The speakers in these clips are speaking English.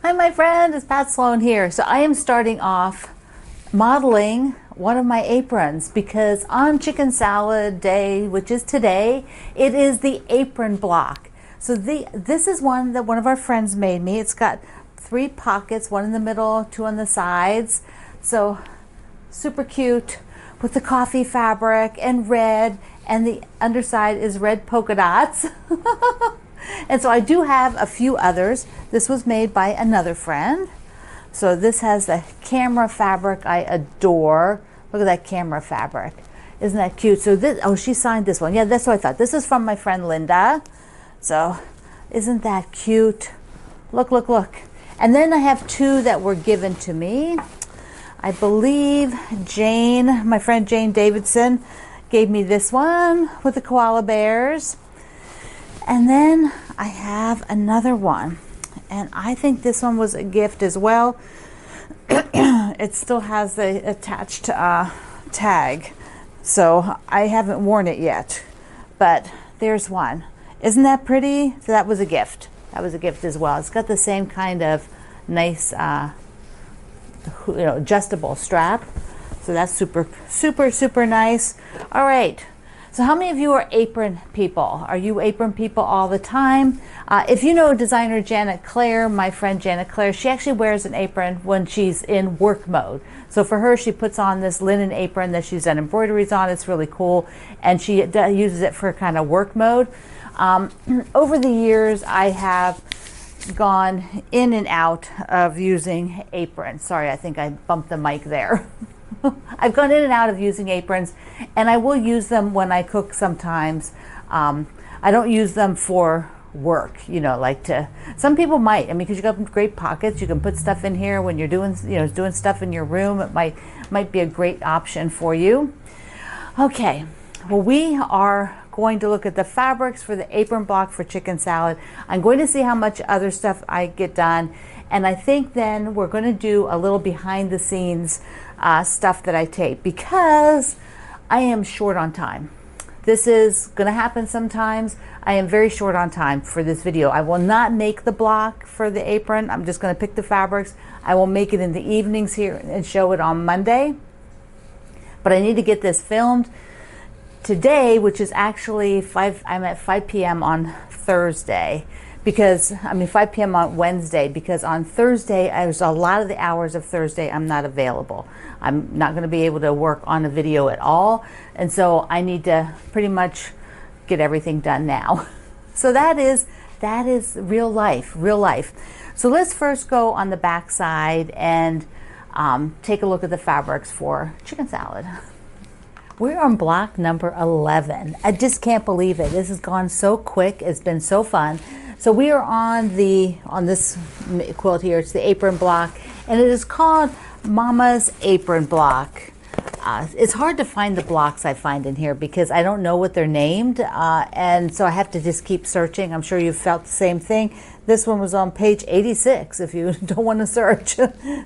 Hi, my friend, it's Pat Sloan here. So I am starting off modeling one of my aprons because on Chicken Salad Day, which is today, it is the apron block. So this is one that one of our friends made me. It's got 3 pockets, one in the middle, 2 on the sides. So super cute with the coffee fabric and red, and the underside is red polka dots. And so I do have a few others. This was made by another friend. So this has the camera fabric I adore. Look at that camera fabric. Isn't that cute? So this, oh, she signed this one. Yeah, that's what I thought. This is from my friend Linda. So isn't that cute? Look, look, look. And then I have 2 that were given to me. I believe Jane, my friend Jane Davidson, gave me this one with the koala bears. And then I have another one, and I think this one was a gift as well. It still has the attached tag, so I haven't worn it yet, but there's one. Isn't that pretty? So that was a gift. That was a gift as well. It's got the same kind of nice adjustable strap, so that's super, super, super nice. All right. So how many of you are apron people? Are you apron people all the time? If you know designer Janet Claire, my friend Janet Claire, she actually wears an apron when she's in work mode. So for her, she puts on this linen apron that she's done embroideries on. It's really cool. And she uses it for kind of work mode. Over the years, I have gone in and out of using aprons. Sorry, I think I bumped the mic there. I've gone in and out of using aprons, and I will use them when I cook sometimes. I don't use them for work, like to, some people might, because you got great pockets, you can put stuff in here when you're doing, doing stuff in your room. It might be a great option for you. Okay, well, we are going to look at the fabrics for the apron block for chicken salad. I'm going to see how much other stuff I get done, and I think then we're going to do a little behind the scenes stuff that I tape because I am short on time. This is going to happen sometimes. I am very short on time for this video. I will not make the block for the apron. I'm just going to pick the fabrics. I will make it in the evenings here and show it on Monday. But I need to get this filmed today, which is actually I'm at 5 p.m. on Thursday. Because, 5 p.m. on Wednesday, because on Thursday, there's a lot of the hours of Thursday I'm not available. I'm not going to be able to work on a video at all. And so I need to pretty much get everything done now. So that is real life, real life. So let's first go on the back side and take a look at the fabrics for chicken salad. We're on block number 11. I just can't believe it. This has gone so quick. It's been so fun. So we are on this quilt here. It's the apron block, and it is called Mama's Apron Block. It's hard to find the blocks I find in here because I don't know what they're named, and so I have to just keep searching. I'm sure you've felt the same thing. This one was on page 86 if you don't want to search.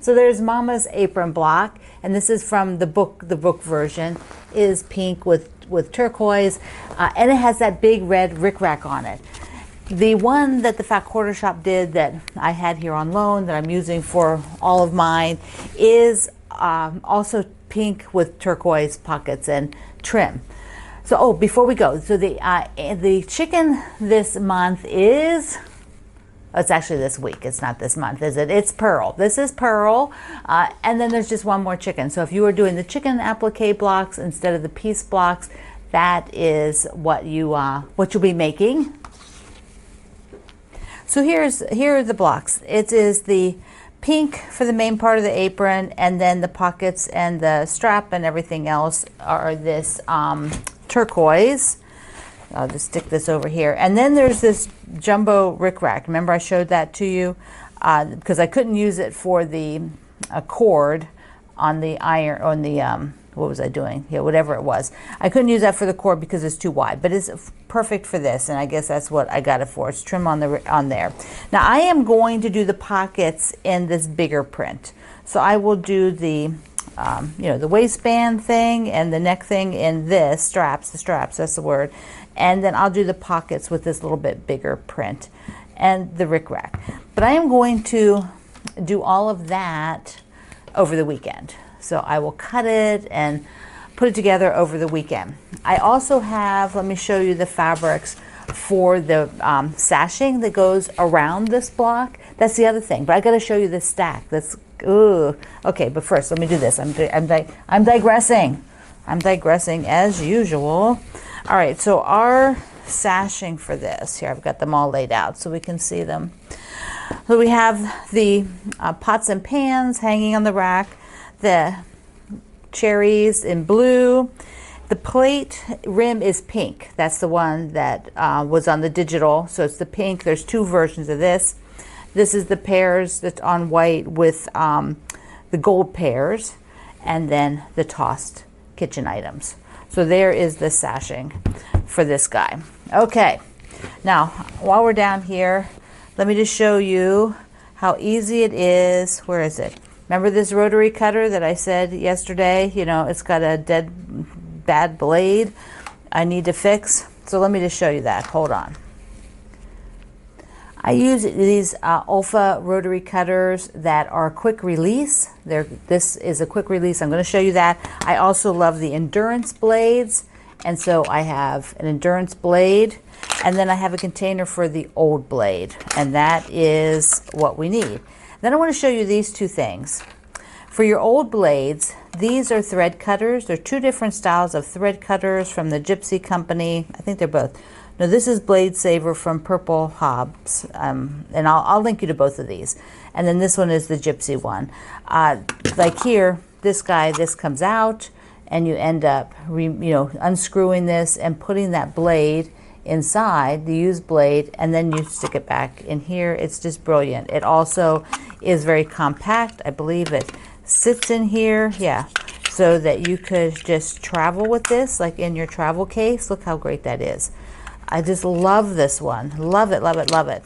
So there's Mama's Apron Block, and this is from the book. The book version is pink with turquoise, and it has that big red rickrack on it. The one that the Fat Quarter Shop did that I had here on loan that I'm using for all of mine is also pink with turquoise pockets and trim. So, before we go, so the chicken this month is, it's actually this week, it's not this month, is it? It's Pearl. This is Pearl, and then there's just one more chicken. So if you were doing the chicken applique blocks instead of the piece blocks, that is what you'll be making. So here are the blocks. It is the pink for the main part of the apron, and then the pockets and the strap and everything else are this turquoise. I'll just stick this over here. And then there's this jumbo rickrack. Remember I showed that to you? Because I couldn't use it for the cord on the iron, on the, what was I doing? Yeah, whatever it was. I couldn't use that for the cord because it's too wide, but it's perfect for this, and I guess that's what I got it for. It's trim on there. Now I am going to do the pockets in this bigger print. So I will do the, the waistband thing and the neck thing in this, straps, that's the word. And then I'll do the pockets with this little bit bigger print and the rickrack. But I am going to do all of that over the weekend. So I will cut it and put it together over the weekend. I also have, let me show you the fabrics for the sashing that goes around this block. That's the other thing, but I got to show you this stack. That's, ooh. Okay, but first let me do this. I'm digressing. I'm digressing as usual. All right, so our sashing for this, here I've got them all laid out so we can see them. So we have the pots and pans hanging on the rack, the cherries in blue. The plate rim is pink. That's the one that was on the digital. So it's the pink. There's two versions of this. This is the pears that's on white with the gold pears, and then the tossed kitchen items. So there is the sashing for this guy. Okay, now while we're down here, let me just show you how easy it is. Where is it? Remember this rotary cutter that I said yesterday? You know, it's got a bad blade I need to fix. So let me just show you that. Hold on. I use these Olfa rotary cutters that are quick release. This is a quick release. I'm going to show you that. I also love the endurance blades. And so I have an endurance blade, and then I have a container for the old blade. And that is what we need. Then I want to show you these two things. For your old blades, these are thread cutters. There are two different styles of thread cutters from the Gypsy Company. I think they're both. No, this is Blade Saver from Purple Hobbs, and I'll link you to both of these. And then this one is the Gypsy one. Like here, this guy, this comes out, and you end up, unscrewing this and putting that blade inside, the used blade, and then you stick it back in here. It's just brilliant. It also is very compact. I believe it sits in here, yeah, so that you could just travel with this, like in your travel case. Look how great that is. I just love this one. Love it, love it, love it.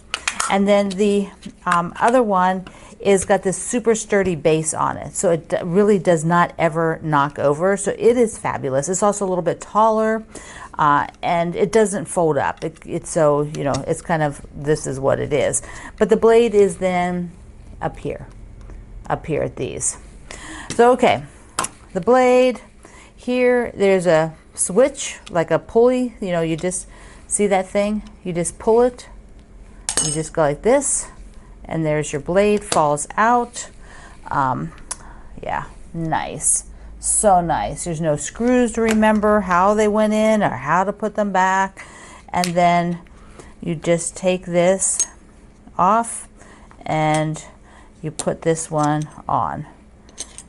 And then the other one is got this super sturdy base on it. So it really does not ever knock over. So it is fabulous. It's also a little bit taller, and it doesn't fold up. It's so, it's kind of, this is what it is. But the blade is then up here at these. So, okay, the blade here, there's a switch, like a pulley, you just, see that thing? You just pull it, you just go like this, and there's your blade, falls out. Yeah, nice. So nice. There's no screws to remember how they went in or how to put them back. And then you just take this off and you put this one on.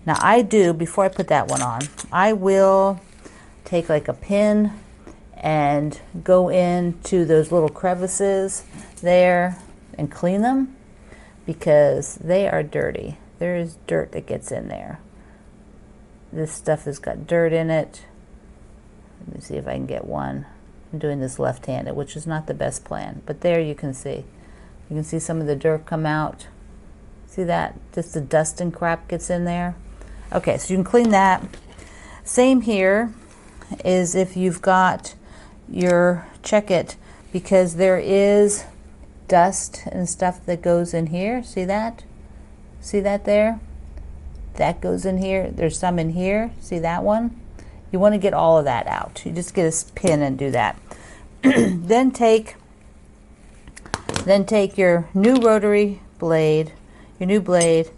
Now before I put that one on, I will take like a pin and go into those little crevices there and clean them, because they are dirty. There is dirt that gets in there. This stuff has got dirt in it. Let me see if I can get one. I'm doing this left-handed, which is not the best plan, but there you can see. You can see some of the dirt come out. See that? Just the dust and crap gets in there. Okay, so you can clean that. Same here is if you've got check it, because there is dust and stuff that goes in here. See that? See that there? That goes in here. There's some in here. See that one? You want to get all of that out. You just get a pin and do that. Then take your new rotary blade, your new blade,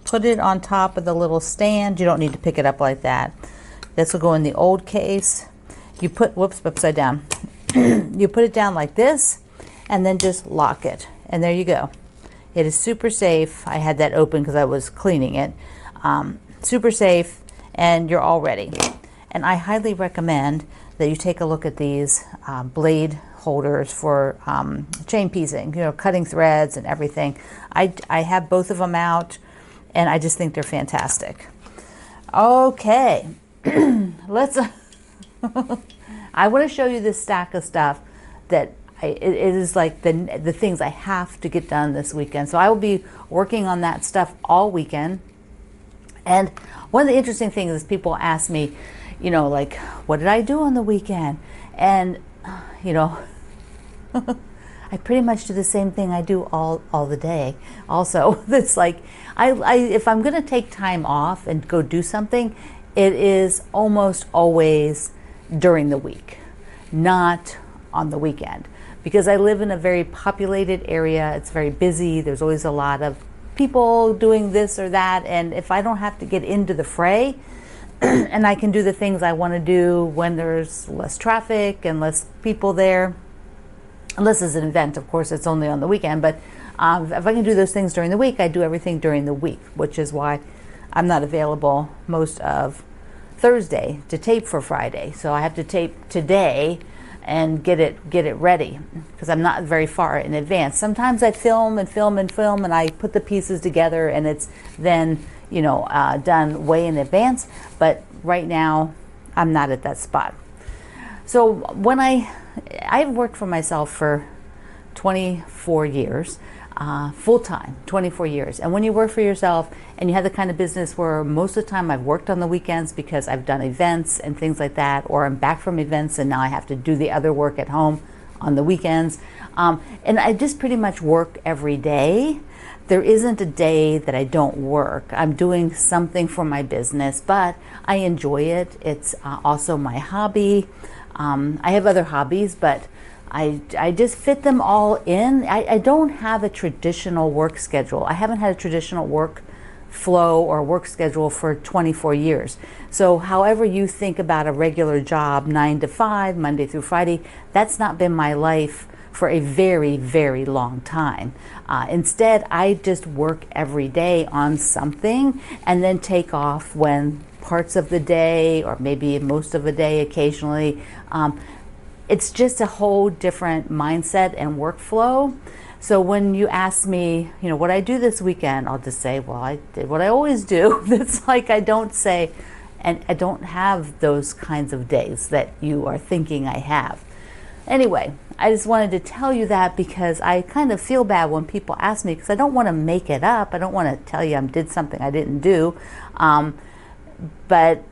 put it on top of the little stand. You don't need to pick it up like that. This will go in the old case. You put, upside down. You put it down like this, and then just lock it. And there you go. It is super safe. I had that open because I was cleaning it. Super safe, and you're all ready. And I highly recommend that you take a look at these blade holders for chain piecing, cutting threads and everything. I have both of them out, and I just think they're fantastic. Okay, let's... I want to show you this stack of stuff that it is like the things I have to get done this weekend. So I will be working on that stuff all weekend. And one of the interesting things is people ask me, like, what did I do on the weekend? And, I I pretty much do the same thing I do all the day. Also, it's like if I'm going to take time off and go do something, it is almost always during the week, not on the weekend, because I live in a very populated area. It's very busy. There's always a lot of people doing this or that, and if I don't have to get into the fray and I can do the things I want to do when there's less traffic and less people there, unless it's an event, of course it's only on the weekend, but if I can do those things during the week, I do everything during the week, which is why I'm not available most of Thursday to tape for Friday. So I have to tape today and get it ready, because I'm not very far in advance. Sometimes I film and I put the pieces together and it's then done way in advance, but right now I'm not at that spot. So when I've worked for myself for 24 years, full-time, 24 years. And when you work for yourself and you have the kind of business where most of the time I've worked on the weekends because I've done events and things like that, or I'm back from events and now I have to do the other work at home on the weekends. And I just pretty much work every day. There isn't a day that I don't work. I'm doing something for my business, but I enjoy it. It's also my hobby. I have other hobbies, but I just fit them all in. I don't have a traditional work schedule. I haven't had a traditional work flow or work schedule for 24 years. So however you think about a regular job, 9 to 5, Monday through Friday, that's not been my life for a very, very long time. Instead, I just work every day on something and then take off when parts of the day, or maybe most of the day occasionally. It's just a whole different mindset and workflow. So when you ask me, what I do this weekend, I'll just say, well, I did what I always do. It's like I don't say, and I don't have those kinds of days that you are thinking I have. Anyway, I just wanted to tell you that because I kind of feel bad when people ask me, because I don't want to make it up. I don't want to tell you I did something I didn't do. But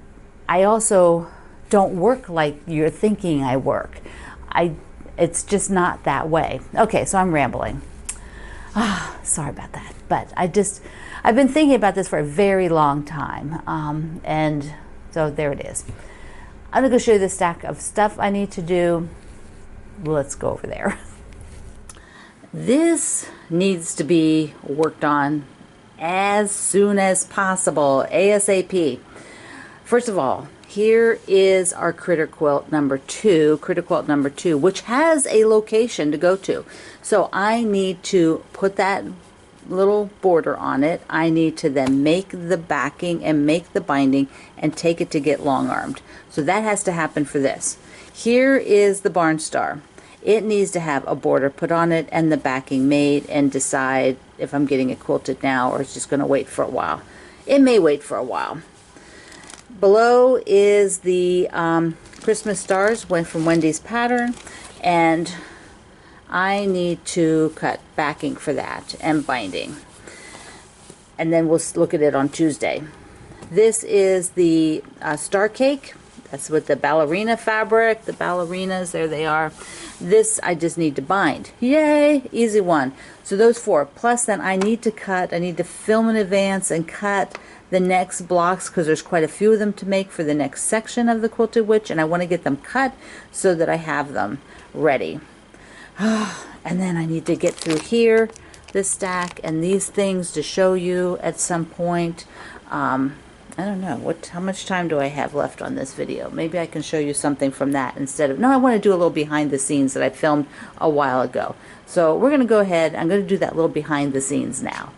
I also don't work like you're thinking I work. It's just not that way. Okay, so I'm rambling. Sorry about that. But I've been thinking about this for a very long time. And so there it is. I'm going to go show you the stack of stuff I need to do. Let's go over there. This needs to be worked on as soon as possible, ASAP. First of all, here is our Critter Quilt number 2, which has a location to go to. So I need to put that little border on it. I need to then make the backing and make the binding and take it to get long-armed. So that has to happen for this. Here is the Barn Star. It needs to have a border put on it and the backing made, and decide if I'm getting it quilted now or it's just going to wait for a while. It may wait for a while. Below is the Christmas stars, went from Wendy's pattern, and I need to cut backing for that and binding. And then we'll look at it on Tuesday. This is the Star Cake. That's with the ballerina fabric, the ballerinas, there they are. This I just need to bind. Yay, easy one. So those 4, plus then I need to film in advance and cut the next blocks, because there's quite a few of them to make for the next section of the Quilted Witch, and I want to get them cut so that I have them ready. And then I need to get through here, this stack, and these things to show you at some point. I don't know, how much time do I have left on this video? Maybe I can show you something from that instead of, no, I want to do a little behind the scenes that I filmed a while ago. So we're going to go ahead, I'm going to do that little behind the scenes now.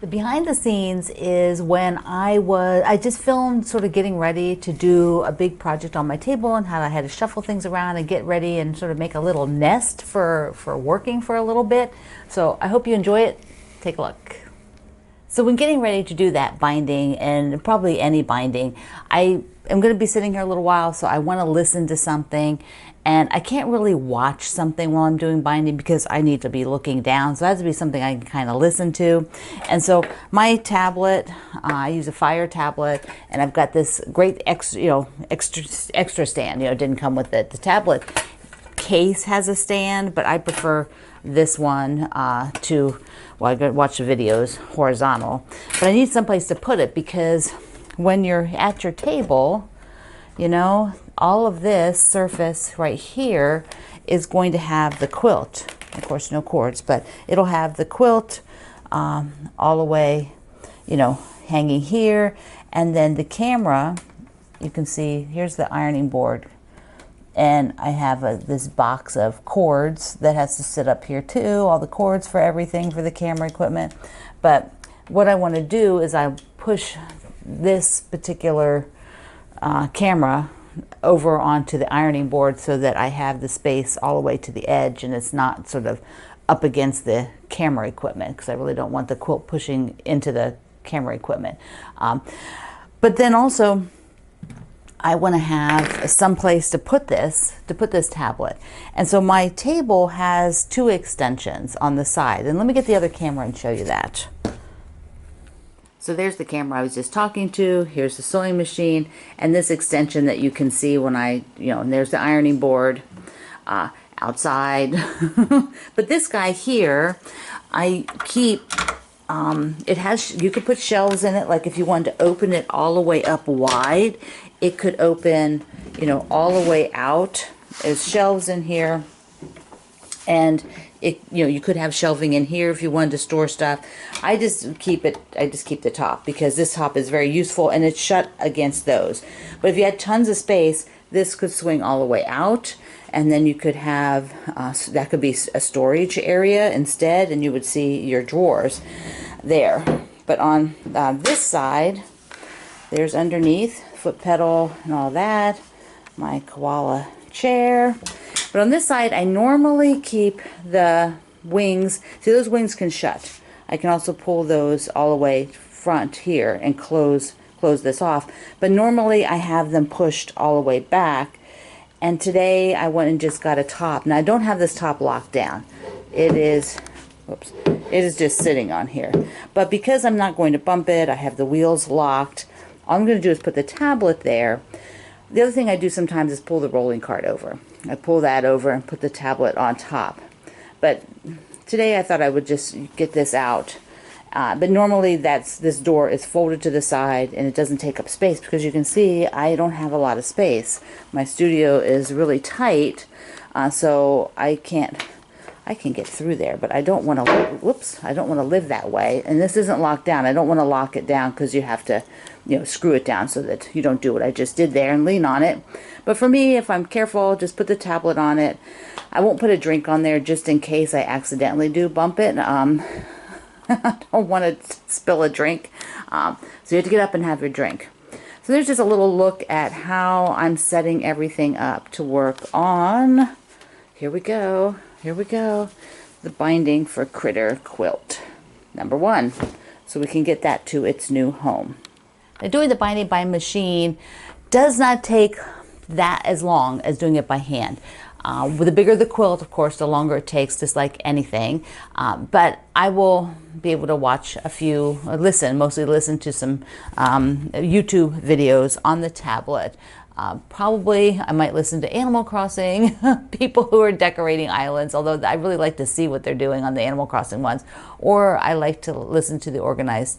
The behind the scenes is when I just filmed sort of getting ready to do a big project on my table, and how I had to shuffle things around and get ready and sort of make a little nest for working for a little bit. So I hope you enjoy it. Take a look. So when getting ready to do that binding, and probably any binding, I am going to be sitting here a little while, so I want to listen to something, and I can't really watch something while I'm doing binding because I need to be looking down, so it has to be something I can kind of listen to. And so my tablet, I use a Fire tablet, and I've got this great extra stand, didn't come with it. The tablet case has a stand, but I prefer this one well, I go watch the videos horizontal, but I need someplace to put it because when you're at your table, you know, all of this surface right here is going to have the quilt. Of course, no cords, but it'll have the quilt all the way, you know, hanging here. And then the camera, you can see, here's the ironing board. And I have this box of cords that has to sit up here too, all the cords for everything for the camera equipment. But what I want to do is I push this particular camera over onto the ironing board so that I have the space all the way to the edge and it's not sort of up against the camera equipment, because I really don't want the quilt pushing into the camera equipment. But then also, I want to have some place to put this tablet. And so my table has two extensions on the side. And let me get the other camera and show you that. So there's the camera I was just talking to. Here's the sewing machine and this extension that you can see when and there's the ironing board outside. But this guy here, I keep, you could put shelves in it. Like if you wanted to open it all the way up wide, it could open, all the way out. There's shelves in here, and you could have shelving in here if you wanted to store stuff. I just keep the top because this top is very useful and it's shut against those. But if you had tons of space, this could swing all the way out, and then you could have that could be a storage area instead, and you would see your drawers there. But on this side, there's underneath foot pedal and all that, my koala chair. But on this side, I normally keep the wings. See, those wings can shut. I can also pull those all the way front here and close this off. But normally I have them pushed all the way back. And today I went and just got a top. Now I don't have this top locked down. It is just sitting on here. But because I'm not going to bump it, I have the wheels locked. All I'm going to do is put the tablet there. The other thing I do sometimes is pull the rolling cart over. I pull that over and put the tablet on top. But today I thought I would just get this out. But normally this door is folded to the side and it doesn't take up space, because you can see I don't have a lot of space. My studio is really tight, so I can get through there, but I don't want to, I don't want to live that way. And this isn't locked down. I don't want to lock it down because you have to, screw it down so that you don't do what I just did there and lean on it. But for me, if I'm careful, just put the tablet on it. I won't put a drink on there just in case I accidentally do bump it. I don't want to spill a drink. So you have to get up and have your drink. So there's just a little look at how I'm setting everything up to work on. Here we go. Here we go. The binding for Critter Quilt #1. So we can get that to its new home. Now, doing the binding by machine does not take that as long as doing it by hand. With the bigger the quilt, of course, the longer it takes, just like anything. But I will be able to watch mostly listen to some YouTube videos on the tablet. Probably I might listen to Animal Crossing, people who are decorating islands, although I really like to see what they're doing on the Animal Crossing ones. Or I like to listen to the Organized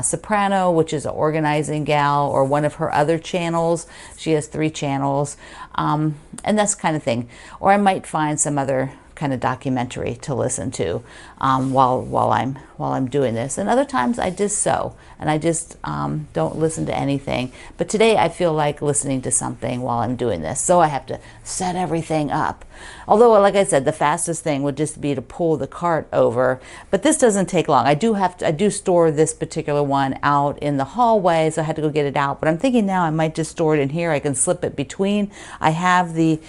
Soprano, which is an organizing gal, or one of her other channels. She has 3 channels, and that's the kind of thing. Or I might find some other kind of documentary to listen to while I'm doing this. And other times I just sew and I just don't listen to anything. But today I feel like listening to something while I'm doing this, so I have to set everything up. Although, like I said, the fastest thing would just be to pull the cart over, but this doesn't take long. I do store this particular one out in the hallway, so I had to go get it out. But I'm thinking now I might just store it in here. I can slip it between. I have the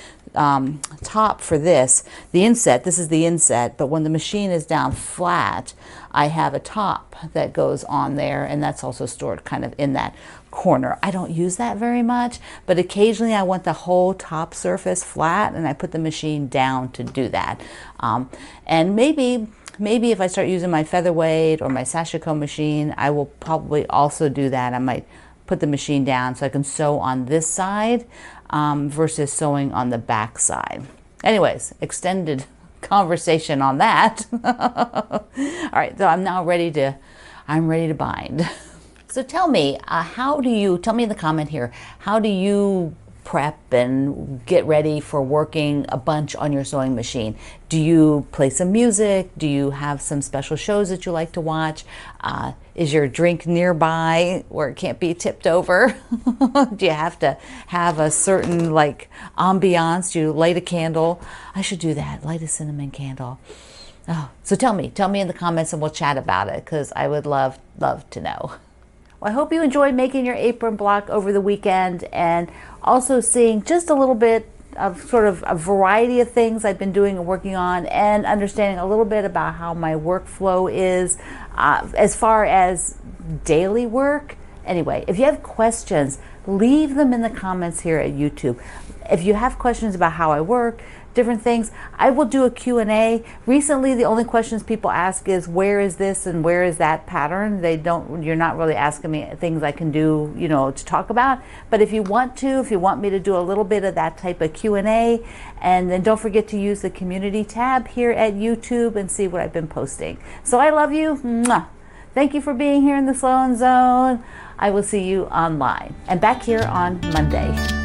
top for this, the inset. This is the inset, but when the machine is down flat, I have a top that goes on there, and that's also stored kind of in that corner. I don't use that very much, but occasionally I want the whole top surface flat, and I put the machine down to do that. And maybe if I start using my Featherweight or my Sashiko machine, I will probably also do that. I might put the machine down so I can sew on this side versus sewing on the back side. Anyways, extended conversation on that. All right, so I'm ready to bind. So tell me, tell me in the comment here, how do you prep and get ready for working a bunch on your sewing machine? Do you play some music? Do you have some special shows that you like to watch? Is your drink nearby where it can't be tipped over? Do you have to have a certain like ambiance? Do you light a candle? I should do that, light a cinnamon candle. Oh, so tell me in the comments and we'll chat about it, because I would love to know. Well, I hope you enjoyed making your apron block over the weekend and also seeing just a little bit of sort of a variety of things I've been doing and working on, and understanding a little bit about how my workflow is as far as daily work. Anyway, if you have questions, leave them in the comments here at YouTube. If you have questions about how I work, different things, I will do a Q&A. Recently, the only questions people ask is, where is this and where is that pattern? You're not really asking me things I can do, to talk about. But if you want me to do a little bit of that type of Q&A, and then don't forget to use the community tab here at YouTube and see what I've been posting. So I love you. Mwah. Thank you for being here in the Sloan Zone. I will see you online and back here on Monday.